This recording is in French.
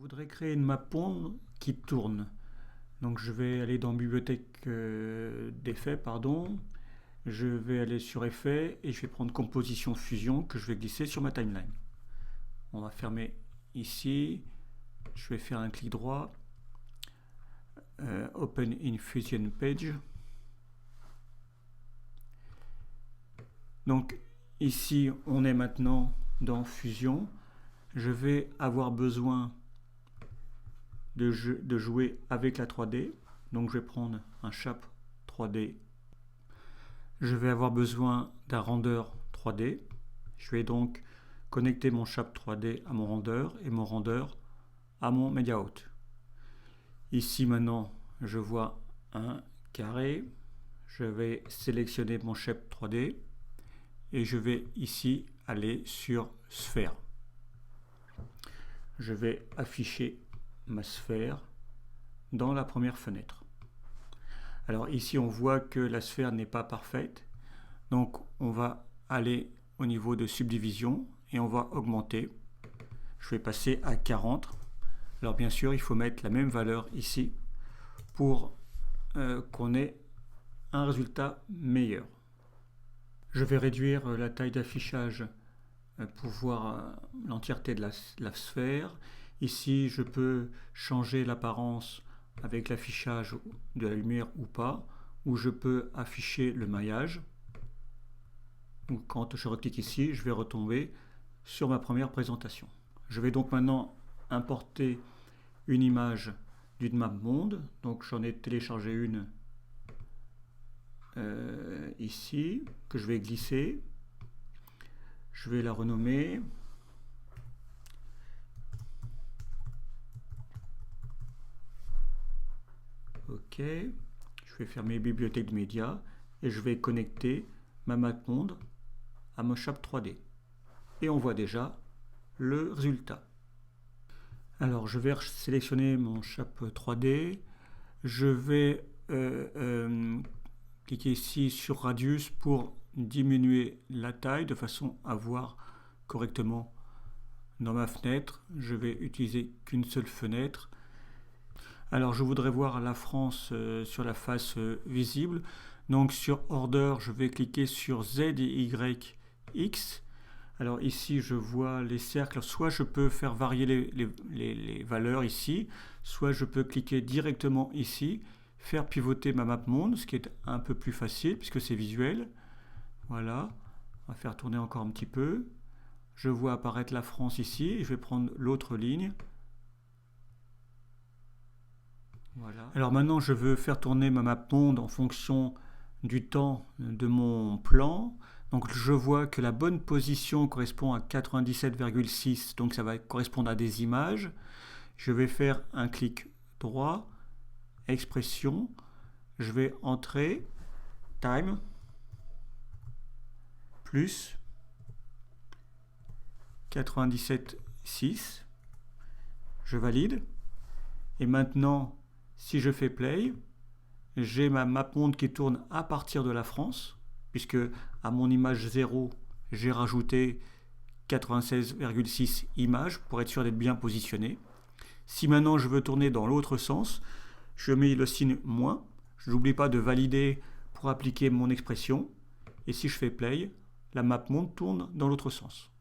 voudrais créer une map monde qui tourne. Donc je vais aller dans bibliothèque d'effets, pardon. Je vais aller sur effets et je vais prendre composition fusion que je vais glisser sur ma timeline. On va fermer ici. Je vais faire un clic droit. Open in Fusion Page. Donc ici on est maintenant dans Fusion. Je vais avoir besoin de jouer avec la 3D. Donc je vais prendre un Shap 3D. Je vais avoir besoin d'un render 3D. Je vais donc connecter mon Shap 3D à mon render et mon render à mon media out. Ici maintenant je vois un carré. Je vais sélectionner mon Shap 3D et je vais ici aller sur sphère. Je vais afficher ma sphère dans la première fenêtre. Alors ici on voit que la sphère n'est pas parfaite, donc on va aller au niveau de subdivision et on va augmenter. Je vais passer à 40. Alors bien sûr il faut mettre la même valeur ici pour qu'on ait un résultat meilleur. Je vais réduire la taille d'affichage pour voir l'entièreté de la sphère. Ici, je peux changer l'apparence avec l'affichage de la lumière ou pas, ou je peux afficher le maillage. Donc, quand je reclique ici, je vais retomber sur ma première présentation. Je vais donc maintenant importer une image d'une map monde. Donc, j'en ai téléchargé une ici, que je vais glisser. Je vais la renommer. OK. Je vais fermer bibliothèque de médias et je vais connecter ma map monde à mon Shap 3D. Et on voit déjà le résultat. Alors je vais sélectionner mon Shap 3D. Je vais cliquer ici sur Radius pour diminuer la taille de façon à voir correctement dans ma fenêtre. Je vais utiliser qu'une seule fenêtre. Alors je voudrais voir la France sur la face visible. Donc sur Order, je vais cliquer sur Z et Y, X. Alors ici je vois les cercles. Soit je peux faire varier les valeurs ici, soit je peux cliquer directement ici, faire pivoter ma map monde, ce qui est un peu plus facile puisque c'est visuel. Voilà, on va faire tourner encore un petit peu. Je vois apparaître la France ici et je vais prendre l'autre ligne. Voilà. Alors maintenant je veux faire tourner ma map monde en fonction du temps de mon plan. Donc je vois que la bonne position correspond à 97,6, donc ça va correspondre à des images. Je vais faire un clic droit, expression, je vais entrer time plus 97,6, je valide. Et maintenant, si je fais play, j'ai ma map monde qui tourne à partir de la France, puisque à mon image 0, j'ai rajouté 96,6 images pour être sûr d'être bien positionné. Si maintenant je veux tourner dans l'autre sens, je mets le signe moins. Je n'oublie pas de valider pour appliquer mon expression. Et si je fais play, la map monde tourne dans l'autre sens.